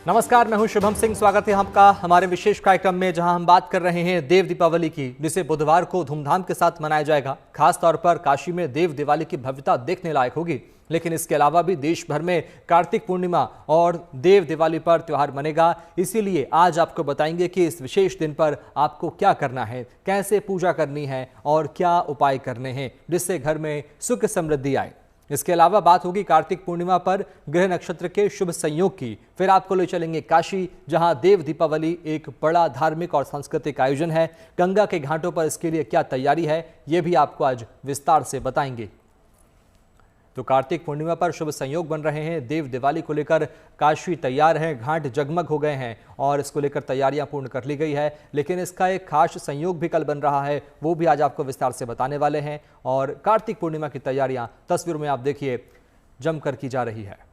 नमस्कार, मैं हूं शुभम सिंह। स्वागत है आपका हमारे विशेष कार्यक्रम में, जहां हम बात कर रहे हैं देव दीपावली की, जिसे बुधवार को धूमधाम के साथ मनाया जाएगा। खास तौर पर काशी में देव दिवाली की भव्यता देखने लायक होगी। लेकिन इसके अलावा भी देश भर में कार्तिक पूर्णिमा और देव दिवाली पर त्योहार मनेगा। इसीलिए आज आपको बताएंगे कि इस विशेष दिन पर आपको क्या करना है, कैसे पूजा करनी है और क्या उपाय करने हैं जिससे घर में सुख समृद्धि आए। इसके अलावा बात होगी कार्तिक पूर्णिमा पर ग्रह नक्षत्र के शुभ संयोग की। फिर आपको ले चलेंगे काशी, जहां देव दीपावली एक बड़ा धार्मिक और सांस्कृतिक आयोजन है। गंगा के घाटों पर इसके लिए क्या तैयारी है, यह भी आपको आज विस्तार से बताएंगे। तो कार्तिक पूर्णिमा पर शुभ संयोग बन रहे हैं। देव दिवाली को लेकर काशी तैयार है, घाट जगमग हो गए हैं और इसको लेकर तैयारियां पूर्ण कर ली गई है। लेकिन इसका एक खास संयोग भी कल बन रहा है, वो भी आज आपको विस्तार से बताने वाले हैं। और कार्तिक पूर्णिमा की तैयारियां तस्वीरों में आप देखिए जमकर की जा रही है।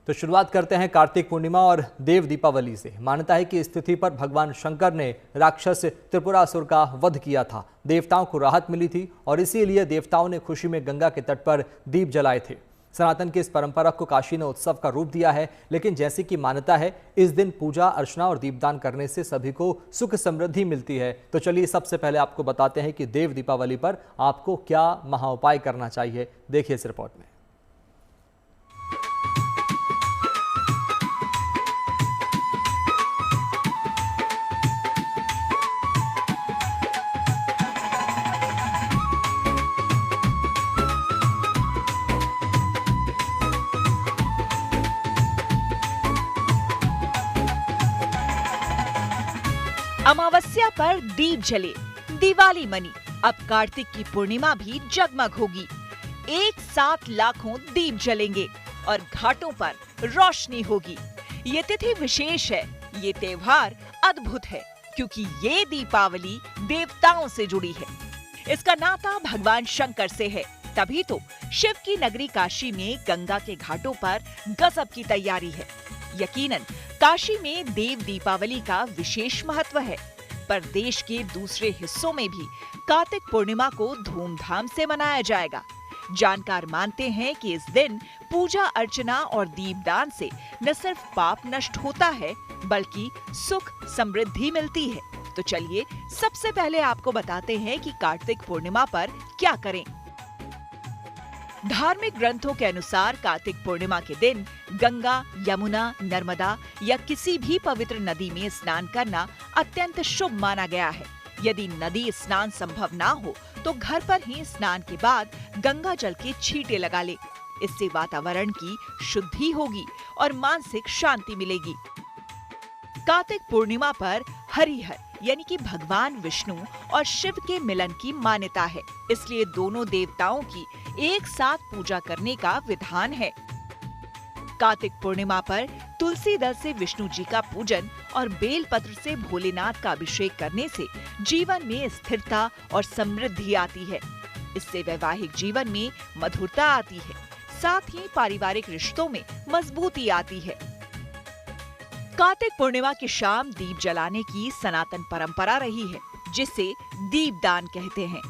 तो शुरुआत करते हैं कार्तिक पूर्णिमा और देव दीपावली से। मान्यता है कि इस तिथि पर भगवान शंकर ने राक्षस त्रिपुरासुर का वध किया था। देवताओं को राहत मिली थी और इसीलिए देवताओं ने खुशी में गंगा के तट पर दीप जलाए थे। सनातन की इस परंपरा को काशी ने उत्सव का रूप दिया है। लेकिन जैसी कि मान्यता है, इस दिन पूजा अर्चना और दीपदान करने से सभी को सुख समृद्धि मिलती है। तो चलिए सबसे पहले आपको बताते हैं कि देव दीपावली पर आपको क्या महाउपाय करना चाहिए। देखिए इस रिपोर्ट में। अमावस्या पर दीप जले, दिवाली मनी। अब कार्तिक की पूर्णिमा भी जगमग होगी। एक साथ लाखों दीप जलेंगे और घाटों पर रोशनी होगी। ये तिथि विशेष है, ये त्योहार अद्भुत है, क्योंकि ये दीपावली देवताओं से जुड़ी है। इसका नाता भगवान शंकर से है। तभी तो शिव की नगरी काशी में गंगा के घाटों पर गजब की तैयारी है। यकीनन काशी में देव दीपावली का विशेष महत्व है, पर देश के दूसरे हिस्सों में भी कार्तिक पूर्णिमा को धूमधाम से मनाया जाएगा। जानकार मानते हैं कि इस दिन पूजा अर्चना और दीपदान से न सिर्फ पाप नष्ट होता है, बल्कि सुख समृद्धि मिलती है। तो चलिए सबसे पहले आपको बताते हैं कि कार्तिक पूर्णिमा पर क्या करें। धार्मिक ग्रंथों के अनुसार कार्तिक पूर्णिमा के दिन गंगा, यमुना, नर्मदा या किसी भी पवित्र नदी में स्नान करना अत्यंत शुभ माना गया है। यदि नदी स्नान संभव ना हो तो घर पर ही स्नान के बाद गंगा जल के छींटे लगा ले। इससे वातावरण की शुद्धि होगी और मानसिक शांति मिलेगी। कार्तिक पूर्णिमा पर हरिहर यानी कि भगवान विष्णु और शिव के मिलन की मान्यता है, इसलिए दोनों देवताओं की एक साथ पूजा करने का विधान है। कार्तिक पूर्णिमा पर तुलसी दल से विष्णु जी का पूजन और बेल पत्र से भोलेनाथ का अभिषेक करने से जीवन में स्थिरता और समृद्धि आती है। इससे वैवाहिक जीवन में मधुरता आती है, साथ ही पारिवारिक रिश्तों में मजबूती आती है। कार्तिक पूर्णिमा की शाम दीप जलाने की सनातन परंपरा रही है, जिसे दीपदान कहते हैं।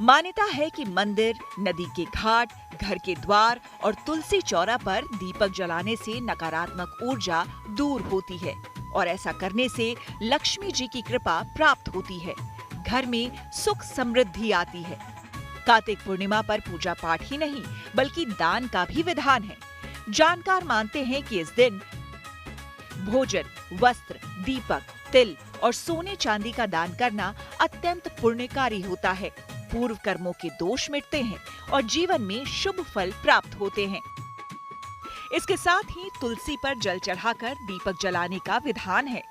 मान्यता है कि मंदिर, नदी के घाट, घर के द्वार और तुलसी चौरा पर दीपक जलाने से नकारात्मक ऊर्जा दूर होती है और ऐसा करने से लक्ष्मी जी की कृपा प्राप्त होती है। घर में सुख समृद्धि आती है। कार्तिक पूर्णिमा पर पूजा पाठ ही नहीं, बल्कि दान का भी विधान है। जानकार मानते हैं कि इस दिन भोजन, वस्त्र, दीपक, तिल और सोने चांदी का दान करना अत्यंत पुण्यकारी होता है। पूर्व कर्मों के दोष मिटते हैं और जीवन में शुभ फल प्राप्त होते हैं। इसके साथ ही तुलसी पर जल चढ़ाकर दीपक जलाने का विधान है।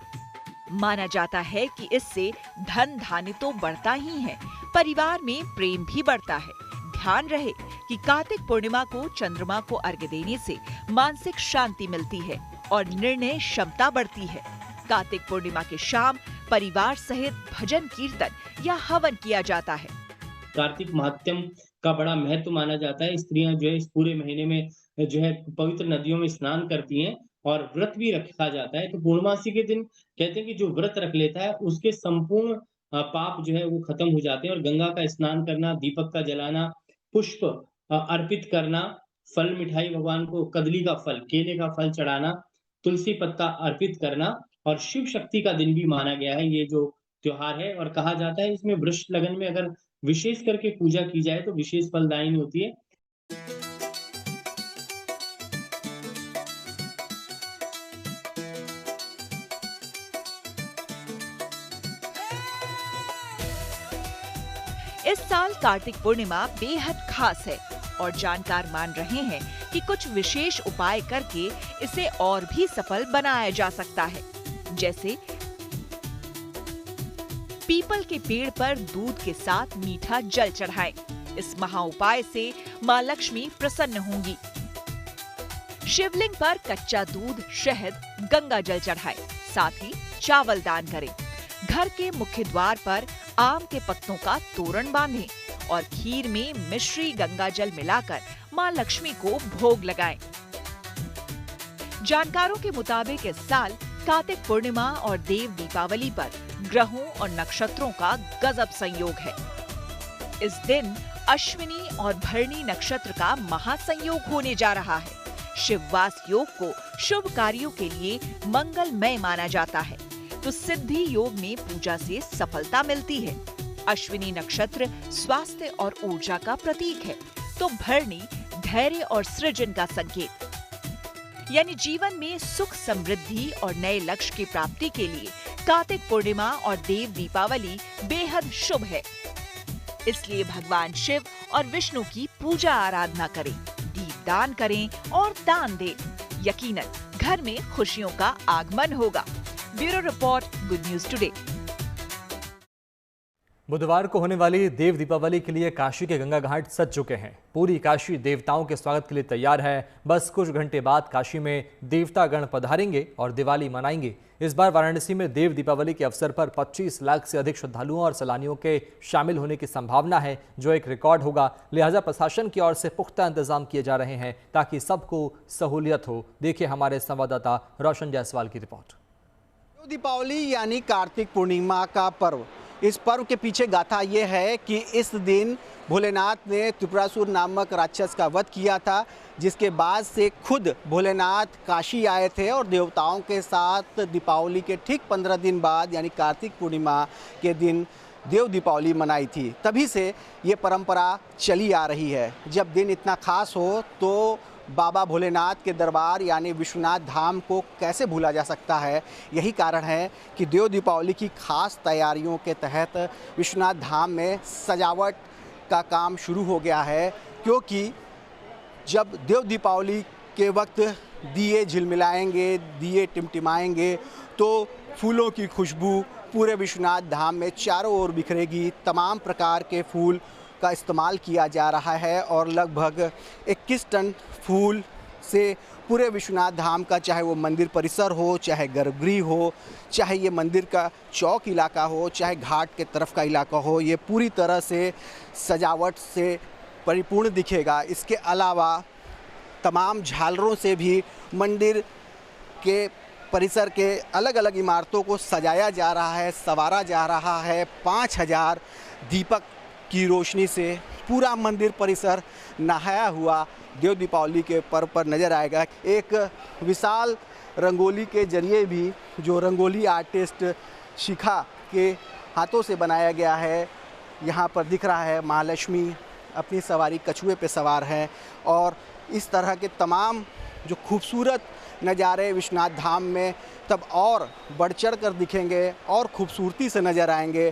माना जाता है कि इससे धन धान्य तो बढ़ता ही है, परिवार में प्रेम भी बढ़ता है। ध्यान रहे कि कार्तिक पूर्णिमा को चंद्रमा को अर्घ्य देने से मानसिक शांति मिलती है और निर्णय क्षमता बढ़ती है। कार्तिक पूर्णिमा की शाम परिवार सहित भजन कीर्तन या हवन किया जाता है। कार्तिक महात्म्य का बड़ा महत्व माना जाता है। स्त्रियां जो है इस पूरे महीने में जो है पवित्र नदियों में स्नान करती हैं और व्रत भी रखा जाता है। तो पूर्णमासी के दिन कहते हैं कि जो व्रत रख लेता है उसके संपूर्ण पाप जो है वो खत्म हो जाते हैं और गंगा का स्नान करना, दीपक का जलाना, पुष्प अर्पित करना फल मिठाई भगवान को कदली का फल, केले का फल चढ़ाना, तुलसी पत्ता अर्पित करना और शिव शक्ति का दिन भी माना गया है ये जो त्योहार है। और कहा जाता है इसमें वृष लगन में अगर विशेष करके पूजा की जाए तो विशेष फलदायिनी होती है। इस साल कार्तिक पूर्णिमा बेहद खास है और जानकार मान रहे हैं कि कुछ विशेष उपाय करके इसे और भी सफल बनाया जा सकता है। जैसे पीपल के पेड़ पर दूध के साथ मीठा जल चढ़ाएं। इस महा उपाय से मां लक्ष्मी प्रसन्न होंगी। शिवलिंग पर कच्चा दूध, शहद, गंगा जल चढ़ाएं। साथ ही चावल दान करें। घर के मुख्य द्वार पर आम के पत्तों का तोरण बांधें और खीर में मिश्री गंगा जल मिलाकर मां लक्ष्मी को भोग लगाएं। जानकारों के मुताबिक इस साल कार्तिक पूर्णिमा और देव दीपावली पर ग्रहों और नक्षत्रों का गजब संयोग है। इस दिन अश्विनी और भरणी नक्षत्र का महासंयोग होने जा रहा है। शिववास योग को शुभ कार्यों के लिए मंगलमय माना जाता है, तो सिद्धि योग में पूजा से सफलता मिलती है। अश्विनी नक्षत्र स्वास्थ्य और ऊर्जा का प्रतीक है, तो भरणी धैर्य और सृजन का संकेत, यानी जीवन में सुख, समृद्धि और नए लक्ष्य की प्राप्ति के लिए कार्तिक पूर्णिमा और देव दीपावली बेहद शुभ है। इसलिए भगवान शिव और विष्णु की पूजा आराधना करें, दीपदान करें और दान दें। यकीनन घर में खुशियों का आगमन होगा। Bureau report, good news today. बुधवार को होने वाली देव दीपावली के लिए काशी के गंगा घाट सज चुके हैं। पूरी काशी देवताओं के स्वागत के लिए तैयार है। बस कुछ घंटे बाद काशी में देवतागण पधारेंगे और दिवाली मनाएंगे। इस बार वाराणसी में देव दीपावली के अवसर पर 25 लाख से अधिक श्रद्धालुओं और सैलानियों के शामिल होने की संभावना है, जो एक रिकॉर्ड होगा। लिहाजा प्रशासन की ओर से पुख्ता इंतजाम किए जा रहे हैं ताकि सबको सहूलियत हो। देखिए हमारे संवाददाता रोशन जायसवाल की रिपोर्ट। दीपावली यानी कार्तिक पूर्णिमा का पर्व। इस पर्व के पीछे गाथा ये है कि इस दिन भोलेनाथ ने त्रिपुरासुर नामक राक्षस का वध किया था, जिसके बाद से खुद भोलेनाथ काशी आए थे और देवताओं के साथ दीपावली के ठीक 15 दिन बाद यानी कार्तिक पूर्णिमा के दिन देव दीपावली मनाई थी। तभी से ये परंपरा चली आ रही है। जब दिन इतना खास हो तो बाबा भोलेनाथ के दरबार यानी विश्वनाथ धाम को कैसे भूला जा सकता है। यही कारण है कि देव दीपावली की खास तैयारियों के तहत विश्वनाथ धाम में सजावट का काम शुरू हो गया है, क्योंकि जब देव दीपावली के वक्त दिए झिलमिलाएंगे, दिए टिमटिमाएंगे, तो फूलों की खुशबू पूरे विश्वनाथ धाम में चारों ओर बिखरेगी। तमाम प्रकार के फूल का इस्तेमाल किया जा रहा है और लगभग 21 टन फूल से पूरे विश्वनाथ धाम का, चाहे वो मंदिर परिसर हो, चाहे गर्भगृह हो, चाहे ये मंदिर का चौक इलाका हो, चाहे घाट के तरफ का इलाका हो, ये पूरी तरह से सजावट से परिपूर्ण दिखेगा। इसके अलावा तमाम झालरों से भी मंदिर के परिसर के अलग अलग इमारतों को सजाया जा रहा है, संवारा जा रहा है। 5000 दीपक की रोशनी से पूरा मंदिर परिसर नहाया हुआ देव दीपावली के पर्व पर नजर आएगा। एक विशाल रंगोली के जरिए भी, जो रंगोली आर्टिस्ट शिखा के हाथों से बनाया गया है, यहाँ पर दिख रहा है महालक्ष्मी अपनी सवारी कछुए पे सवार हैं। और इस तरह के तमाम जो खूबसूरत नज़ारे विश्वनाथ धाम में तब और बढ़ चढ़ कर दिखेंगे और खूबसूरती से नज़र आएंगे।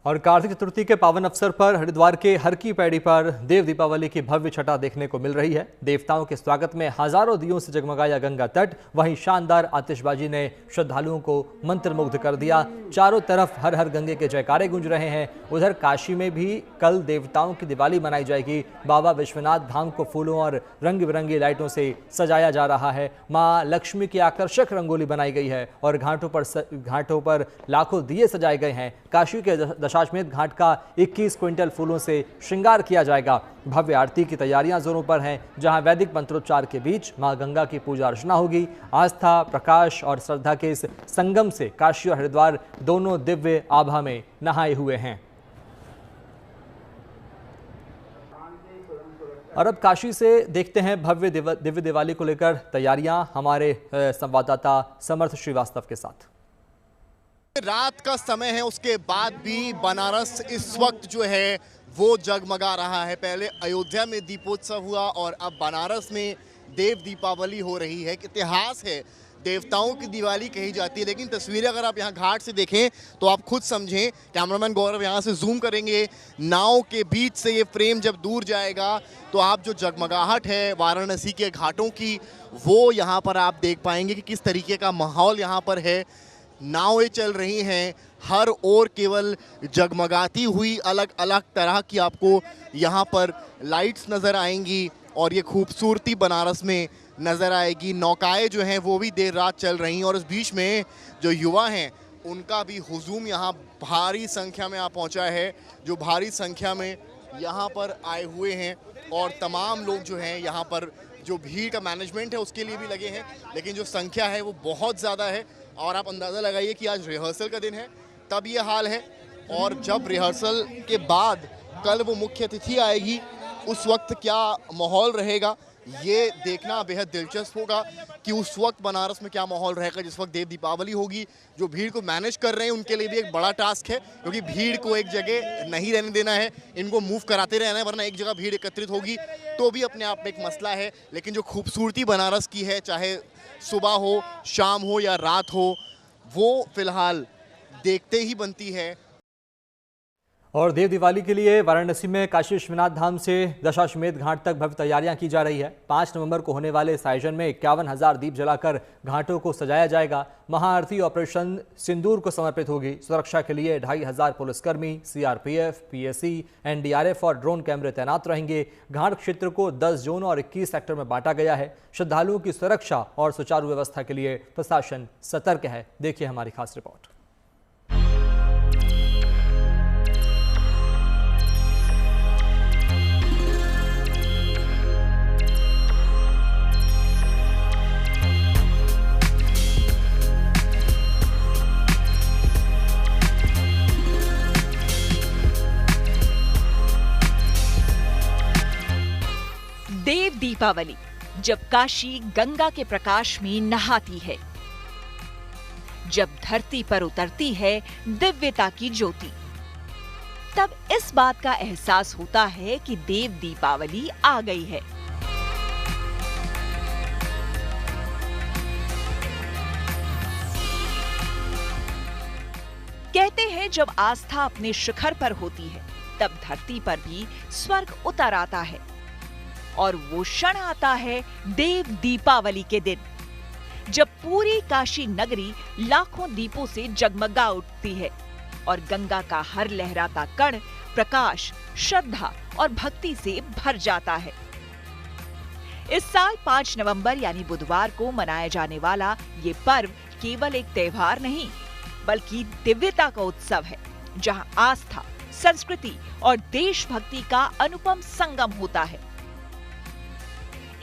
और कार्तिक चतुर्थी के पावन अवसर पर हरिद्वार के हर की पैड़ी पर देव दीपावली की भव्य छटा देखने को मिल रही है। देवताओं के स्वागत में हजारों दियों से जगमगाया गंगा तट, वहीं शानदार आतिशबाजी ने श्रद्धालुओं को मंत्रमुग्ध कर दिया। चारों तरफ हर हर गंगे के जयकारे गूंज रहे हैं। उधर काशी में भी कल देवताओं की दिवाली मनाई जाएगी। बाबा विश्वनाथ धाम को फूलों और रंग बिरंगी लाइटों से सजाया जा रहा है। मां लक्ष्मी की आकर्षक रंगोली बनाई गई है और घाटों पर लाखों दिए सजाए गए हैं। काशी के दशाश्वमेध घाट का 21 क्विंटल फूलों से श्रृंगार किया जाएगा। भव्य आरती की तैयारियां जोरों पर हैं, जहां वैदिक मंत्रोच्चार के बीच मां गंगा की पूजा अर्चना होगी। आस्था, प्रकाश और श्रद्धा के इस संगम से काशी और हरिद्वार दोनों दिव्य आभा में नहाए हुए हैं। और अब काशी से देखते हैं भव्य दिव्य दिवाली को लेकर तैयारियां हमारे संवाददाता समर्थ श्रीवास्तव के साथ। रात का समय है, उसके बाद भी बनारस इस वक्त जो है वो जगमगा रहा है। पहले अयोध्या में दीपोत्सव हुआ और अब बनारस में देव दीपावली हो रही है। इतिहास है, देवताओं की दिवाली कही जाती है, लेकिन तस्वीरें अगर आप यहाँ घाट से देखें तो आप खुद समझें। कैमरामैन गौरव यहाँ से जूम करेंगे, नाव के बीच से ये फ्रेम जब दूर जाएगा तो आप जो जगमगाहट है वाराणसी के घाटों की वो यहाँ पर आप देख पाएंगे कि किस तरीके का माहौल यहाँ पर है। नावें चल रही हैं, हर ओर केवल जगमगाती हुई अलग अलग तरह की आपको यहाँ पर लाइट्स नज़र आएंगी और ये खूबसूरती बनारस में नज़र आएगी। नौकाएं जो हैं वो भी देर रात चल रही हैं और इस बीच में जो युवा हैं उनका भी हुजूम यहाँ भारी संख्या में पहुँचा है, जो भारी संख्या में यहाँ पर आए हुए हैं और तमाम लोग जो हैं यहाँ पर जो भीड़ का मैनेजमेंट है उसके लिए भी लगे हैं, लेकिन जो संख्या है वो बहुत ज़्यादा है। और आप अंदाज़ा लगाइए कि आज रिहर्सल का दिन है तब ये हाल है, और जब रिहर्सल के बाद कल वो मुख्य अतिथि आएगी उस वक्त क्या माहौल रहेगा ये देखना बेहद दिलचस्प होगा कि उस वक्त बनारस में क्या माहौल रहेगा जिस वक्त देव दीपावली होगी। जो भीड़ को मैनेज कर रहे हैं उनके लिए भी एक बड़ा टास्क है, क्योंकि भीड़ को एक जगह नहीं रहने देना है, इनको मूव कराते रहना है, वरना एक जगह भीड़ एकत्रित होगी तो भी अपने आप में एक मसला है। लेकिन जो खूबसूरती बनारस की है, चाहे सुबह हो, शाम हो या रात हो, वो फिलहाल देखते ही बनती है। और देव दिवाली के लिए वाराणसी में काशी विश्वनाथ धाम से दशाश्वमेध घाट तक भव्य तैयारियां की जा रही है। 5 नवंबर को होने वाले इस आयोजन में 51,000 दीप जलाकर घाटों को सजाया जाएगा। महाआरती ऑपरेशन सिंदूर को समर्पित होगी। सुरक्षा के लिए 2,500 पुलिसकर्मी, सीआरपीएफ, पीएसी, एनडीआरएफ और ड्रोन कैमरे तैनात रहेंगे। घाट क्षेत्र को 10 जोन और 21 सेक्टर में बांटा गया है। श्रद्धालुओं की सुरक्षा और सुचारू व्यवस्था के लिए प्रशासन सतर्क है। देखिए हमारी खास रिपोर्ट। देव दीपावली जब काशी गंगा के प्रकाश में नहाती है, जब धरती पर उतरती है दिव्यता की ज्योति, तब इस बात का एहसास होता है कि देव दीपावली आ गई है। कहते हैं जब आस्था अपने शिखर पर होती है तब धरती पर भी स्वर्ग उतर आता है, और वो क्षण आता है देव दीपावली के दिन, जब पूरी काशी नगरी लाखों दीपों से जगमगा उठती है और गंगा का हर लहराता कण प्रकाश, श्रद्धा और भक्ति से भर जाता है। इस साल 5 नवंबर यानी बुधवार को मनाया जाने वाला ये पर्व केवल एक त्योहार नहीं, बल्कि दिव्यता का उत्सव है, जहां आस्था, संस्कृति और देशभक्ति का अनुपम संगम होता है।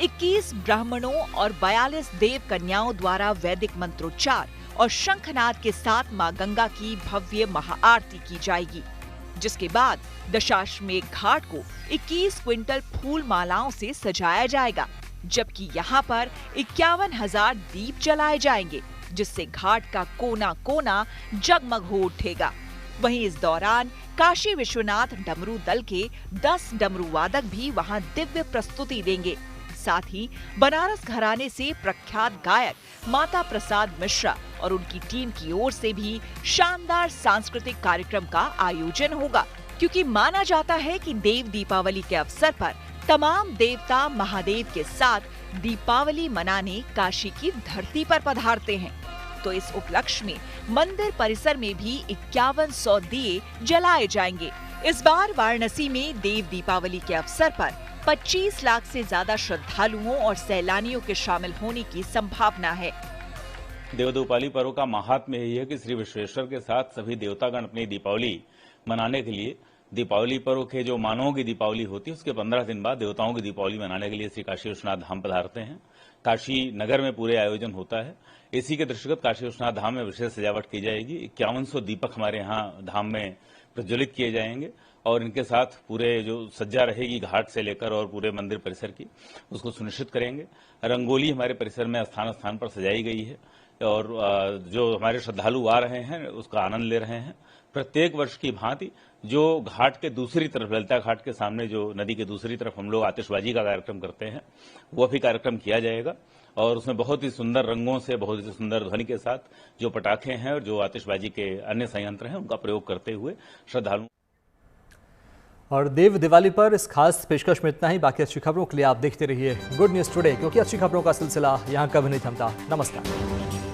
21 ब्राह्मणों और 42 देव कन्याओं द्वारा वैदिक मंत्रोच्चार और शंखनाद के साथ मां गंगा की भव्य महाआरती की जाएगी, जिसके बाद दशाश्वमेध घाट को 21 क्विंटल फूल मालाओं से सजाया जाएगा, जबकि यहाँ पर 51,000 दीप जलाए जाएंगे, जिससे घाट का कोना कोना जगमग हो उठेगा। वहीं इस दौरान काशी विश्वनाथ डमरू दल के 10 डमरू वादक भी वहां दिव्य प्रस्तुति देंगे। साथ ही बनारस घराने से प्रख्यात गायक माता प्रसाद मिश्रा और उनकी टीम की ओर से भी शानदार सांस्कृतिक कार्यक्रम का आयोजन होगा, क्योंकि माना जाता है कि देव दीपावली के अवसर पर तमाम देवता महादेव के साथ दीपावली मनाने काशी की धरती पर पधारते हैं। तो इस उपलक्ष्य में मंदिर परिसर में भी 5100 दिए जलाए जाएंगे। इस बार वाराणसी में देव दीपावली के अवसर पर 25 लाख से ज्यादा श्रद्धालुओं और सैलानियों के शामिल होने की संभावना है। देव दीपावली पर्व का महात्म्य यही है कि श्री विश्वेश्वर के साथ सभी देवतागण अपनी दीपावली मनाने के लिए, दीपावली पर्व के जो मानवों की दीपावली होती है उसके 15 दिन बाद देवताओं की दीपावली मनाने के लिए श्री काशी विश्वनाथ धाम पधारते हैं। काशी नगर में पूरे आयोजन होता है। इसी के दृष्टिगत काशी विश्वनाथ धाम में विशेष सजावट की जाएगी। 5100 दीपक हमारे यहाँ धाम में प्रज्वलित किए जाएंगे और इनके साथ पूरे जो सज्जा रहेगी घाट से लेकर और पूरे मंदिर परिसर की, उसको सुनिश्चित करेंगे। रंगोली हमारे परिसर में स्थान स्थान पर सजाई गई है और जो हमारे श्रद्धालु आ रहे हैं उसका आनंद ले रहे हैं। प्रत्येक वर्ष की भांति जो घाट के दूसरी तरफ, ललिता घाट के सामने जो नदी के दूसरी तरफ हम लोग आतिशबाजी का कार्यक्रम करते हैं, वो भी कार्यक्रम किया जाएगा और उसमें बहुत ही सुंदर रंगों से, बहुत ही सुंदर ध्वनि के साथ जो पटाखे हैं और जो आतिशबाजी के अन्य संयंत्र हैं उनका प्रयोग करते हुए श्रद्धालु। और देव दिवाली पर इस खास पेशकश में इतना ही। बाकी अच्छी खबरों के लिए आप देखते रहिए गुड न्यूज टुडे, क्योंकि अच्छी खबरों का सिलसिला यहाँ कभी नहीं थमता। नमस्कार।